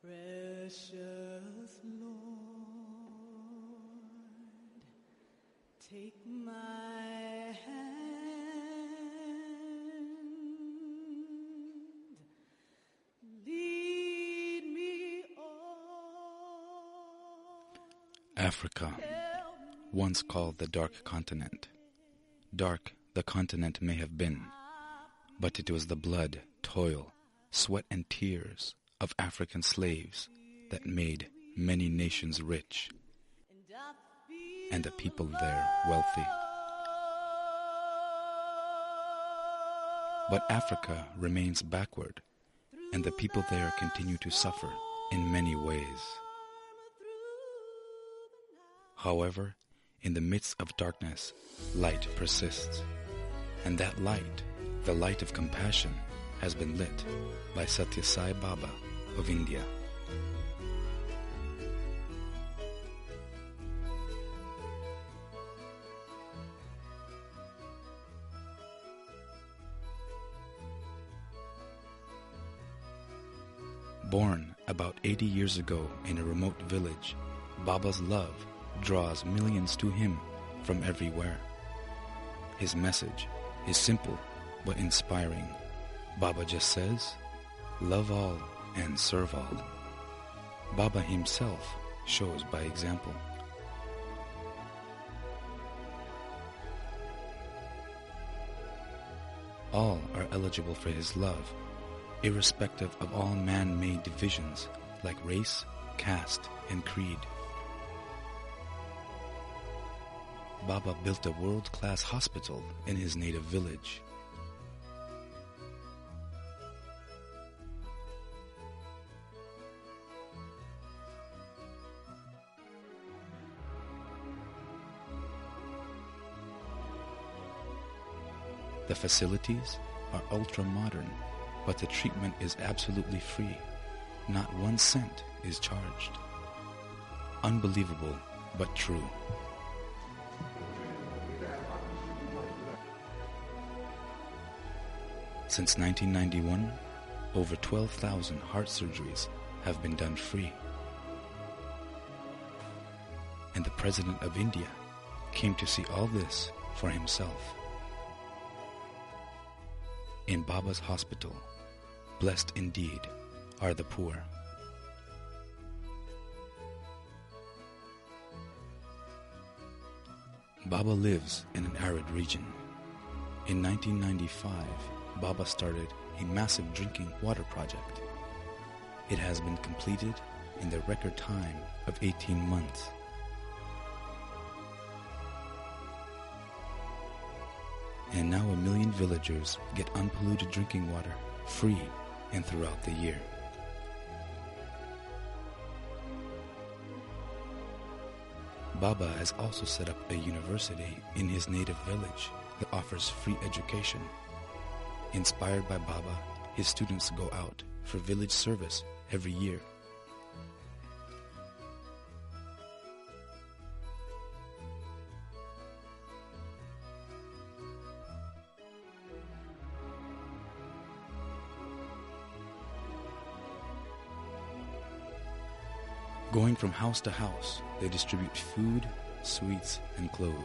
Precious Lord, take my hand, lead me on. Africa, once called the Dark Continent. Dark the continent may have been, but it was the blood, toil, sweat and tears of African slaves that made many nations rich and the people there wealthy. But Africa remains backward, and the people there continue to suffer in many ways. However, in the midst of darkness, light persists, and that light, the light of compassion, has been lit by Satya Sai Baba of India. Born about 80 years ago in a remote village, Baba's love draws millions to him from everywhere. His message is simple but inspiring. Baba just says, love all and serve all. Baba himself shows by example. All are eligible for his love, irrespective of all man-made divisions like race, caste, and creed. Baba built a world-class hospital in his native village. The facilities are ultra-modern, but the treatment is absolutely free. Not 1 cent is charged. Unbelievable, but true. Since 1991, over 12,000 heart surgeries have been done free. And the President of India came to see all this for himself. In Baba's hospital, blessed indeed are the poor. Baba lives in an arid region. In 1995, Baba started a massive drinking water project. It has been completed in the record time of 18 months. And now 1 million villagers get unpolluted drinking water free and throughout the year. Baba has also set up a university in his native village that offers free education. Inspired by Baba, his students go out for village service every year. Going from house to house, they distribute food, sweets, and clothes.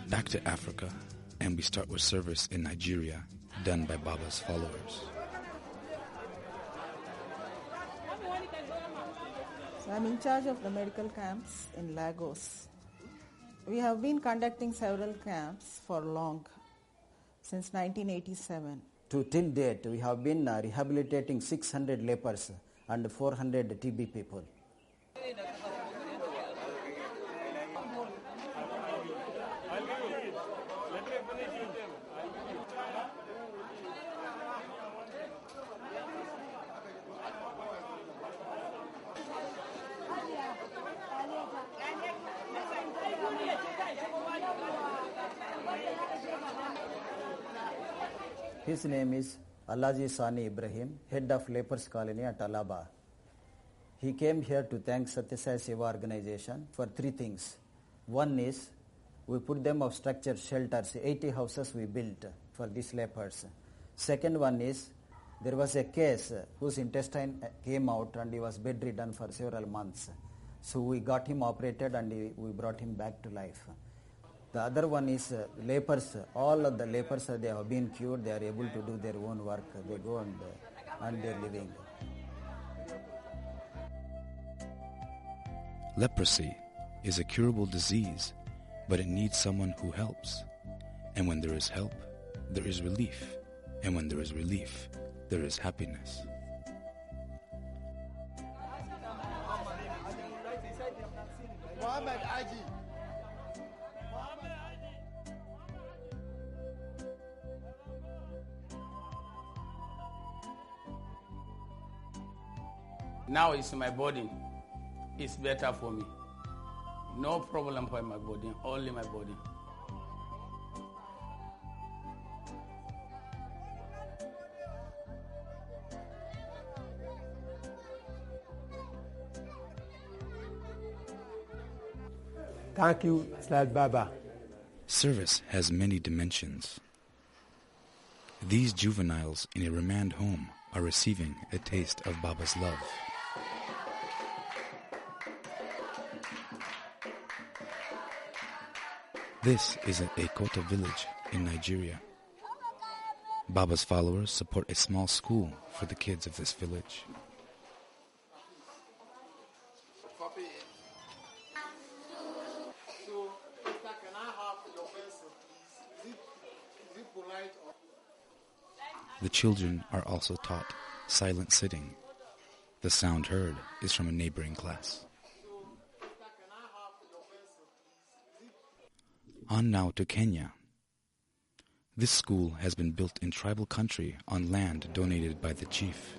Back to Africa, and we start with service in Nigeria, done by Baba's followers. So I'm in charge of the medical camps in Lagos. We have been conducting several camps for long, since 1987. Till date, we have been rehabilitating 600 lepers and 400 TB people. His name is Alaji Sani Ibrahim, head of Lepers Colony at Alaba. He came here to thank Satya Sai Seva organization for three things. One is we put them of structured shelters, 80 houses we built for these lepers. Second one is there was a case whose intestine came out and he was bedridden for several months. So we got him operated and we brought him back to life. The other one is lepers. All of the lepers, they have been cured. They are able to do their own work. They go and earn their living. Leprosy is a curable disease, but it needs someone who helps. And when there is help, there is relief. And when there is relief, there is happiness. Now it's my body. It's better for me. No problem for my body, only my body. Thank you, Slad Baba. Service has many dimensions. These juveniles in a remand home are receiving a taste of Baba's love. This is at Ekota village in Nigeria. Baba's followers support a small school for the kids of this village. The children are also taught silent sitting. The sound heard is from a neighboring class. On now to Kenya. This school has been built in tribal country on land donated by the chief,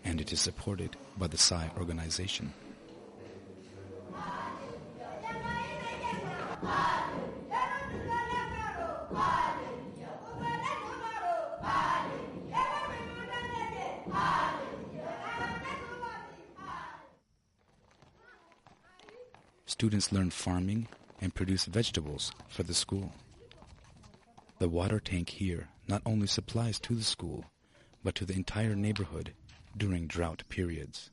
and it is supported by the Sai organization. Students learn farming and produce vegetables for the school. The water tank here not only supplies to the school, but to the entire neighborhood during drought periods.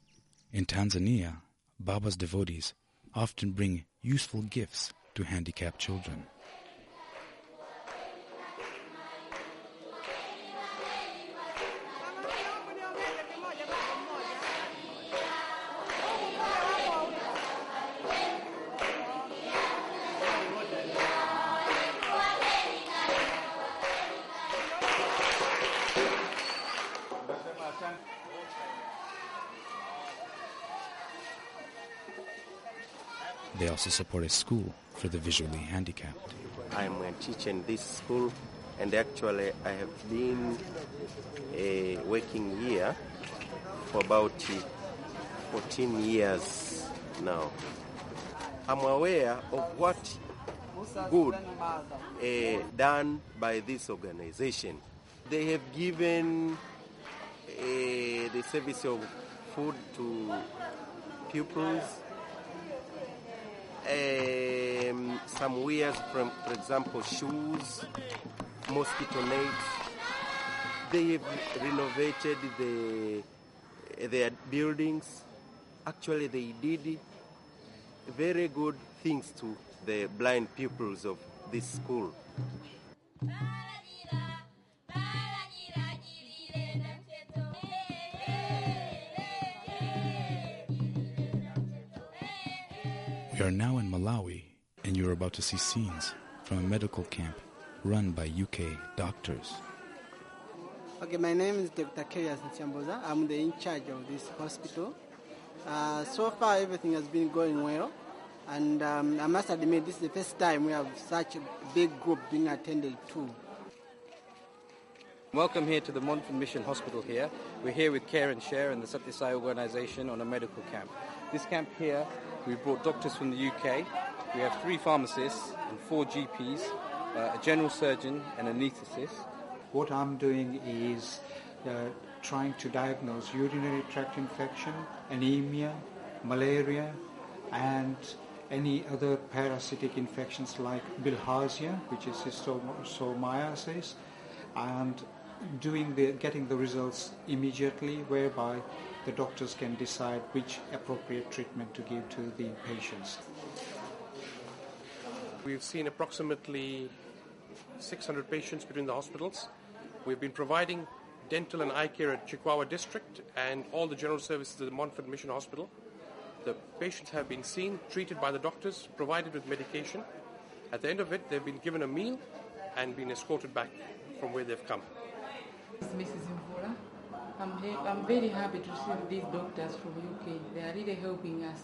In Tanzania, Baba's devotees often bring useful gifts to handicapped children. They also support a school for the visually handicapped. I'm a teacher in this school, and actually I have been working here for about 14 years now. I'm aware of what good done by this organization. They have given the service of food to pupils. Some wears, for example, shoes, mosquito nets. They have renovated their buildings. Actually, they did very good things to the blind pupils of this school. We are now in Malawi, and you are about to see scenes from a medical camp run by UK doctors. Okay, my name is Dr. Kerias Nchamboza. I'm the in charge of this hospital. So far, everything has been going well, and I must admit this is the first time we have such a big group being attended to. Welcome here to the Montfort Mission Hospital here. We're here with Care and Share and the Satya Sai organization on a medical camp. This camp here, we brought doctors from the UK. We have 3 pharmacists and 4 GPs, a general surgeon and an anaesthetist. What I'm doing is trying to diagnose urinary tract infection, anemia, malaria, and any other parasitic infections like bilharzia, which is schistosomiasis, and getting the results immediately, whereby the doctors can decide which appropriate treatment to give to the patients. We've seen approximately 600 patients between the hospitals. We've been providing dental and eye care at Chikwawa District and all the general services at the Montfort Mission Hospital. The patients have been seen, treated by the doctors, provided with medication. At the end of it, they've been given a meal and been escorted back from where they've come. This is Mrs. Mvula. I'm very happy to see these doctors from UK. They are really helping us.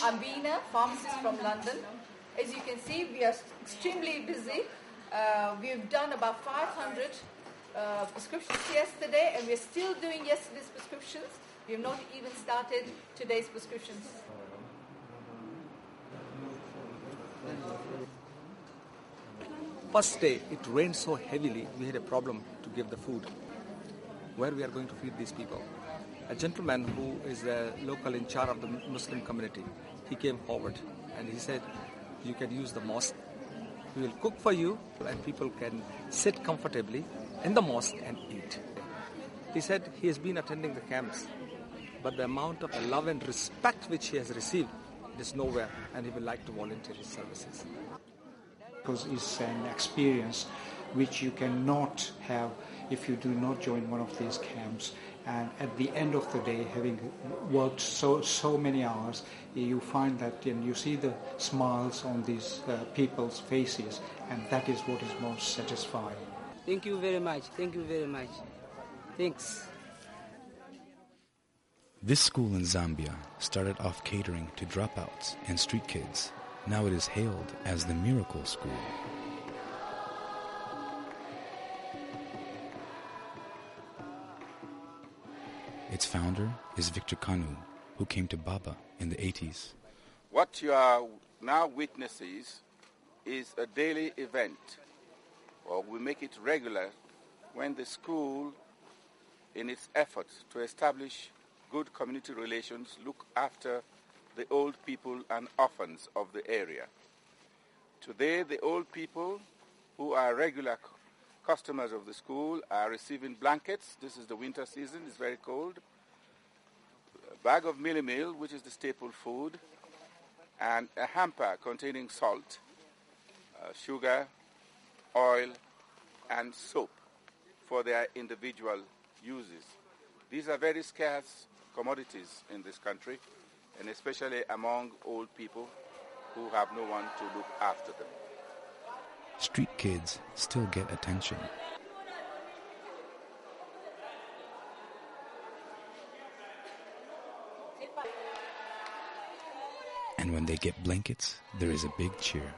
I'm Veena, pharmacist from London. As you can see, we are extremely busy. We've done about 500 prescriptions yesterday, and we're still doing yesterday's prescriptions. We have not even started today's prescriptions. First day, it rained so heavily, we had a problem to give the food. Where we are going to feed these people? A gentleman who is a local in charge of the Muslim community, he came forward and he said, you can use the mosque. We will cook for you and people can sit comfortably in the mosque and eat. He said he has been attending the camps, but the amount of love and respect which he has received is nowhere, and he would like to volunteer his services. Because it's an experience which you cannot have if you do not join one of these camps. And at the end of the day, having worked so many hours, you find that and you see the smiles on these people's faces, and that is what is most satisfying. Thank you very much. Thank you very much. Thanks. This school in Zambia started off catering to dropouts and street kids. Now it is hailed as the Miracle School. Its founder is Victor Kanu, who came to Baba in the 80s. What you are now witnessing is a daily event, or we make it regular, when the school, in its efforts to establish good community relations, look after the old people and orphans of the area. Today, the old people who are regular customers of the school are receiving blankets. This is the winter season, it's very cold. A bag of mealie meal, which is the staple food, and a hamper containing salt, sugar, oil, and soap for their individual uses. These are very scarce commodities in this country, and especially among old people who have no one to look after them. Street kids still get attention. And when they get blankets, there is a big cheer.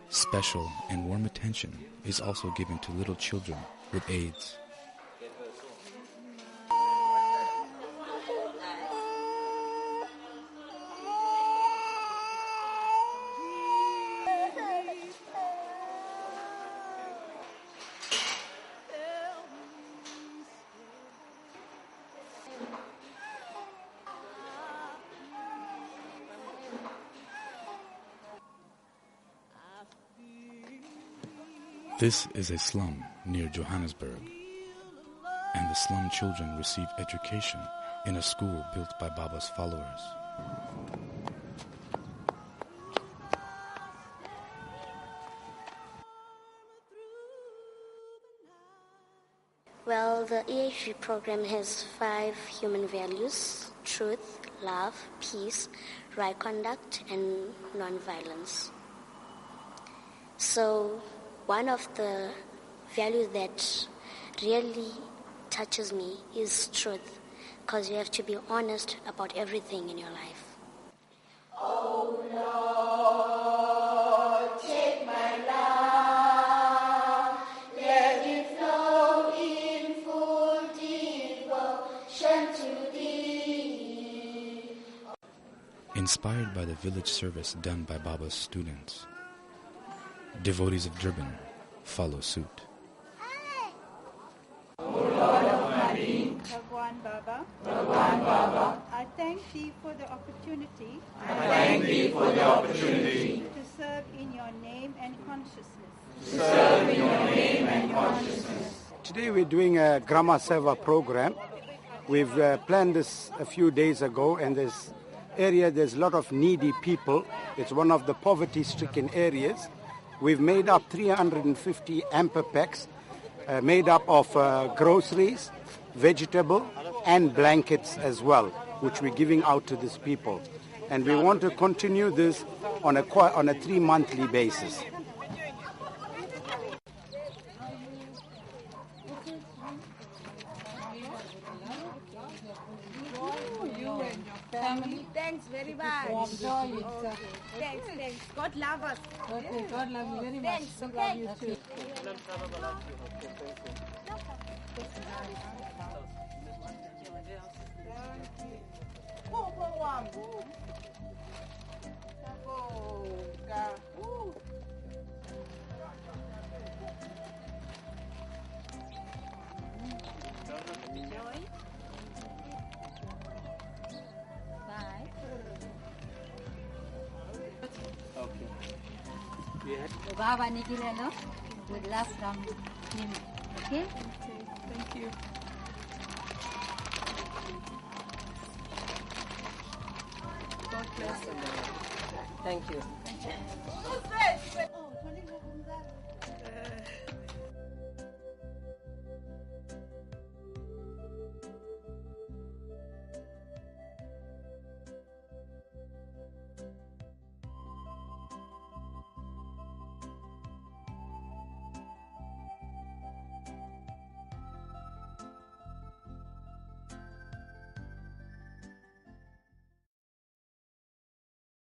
Special and warm attention is also given to little children with AIDS. This is a slum near Johannesburg, and the slum children receive education in a school built by Baba's followers. Well, the EHV program has 5 human values: truth, love, peace, right conduct, and non-violence. So one of the values that really touches me is truth, because you have to be honest about everything in your life. Oh Lord, take my love, let it flow in full devotion to Thee. In Inspired by the village service done by Baba's students, devotees of Durban follow suit. Bhagwan Baba, I thank thee for the opportunity. To serve in your name and consciousness. Today we're doing a Grama Seva program. We've planned this a few days ago, and this area there's a lot of needy people. It's one of the poverty-stricken areas. We've made up 350 amper packs made up of groceries, vegetable and blankets as well, which we're giving out to these people. And we want to continue this on a 3-monthly basis. Family. Thanks very much. Thanks. God love us. Okay, God love you very much. Thanks. Love you too. Baba Nikileno with love from him. Okay? Thank you. God bless you. Thank you. Who's this?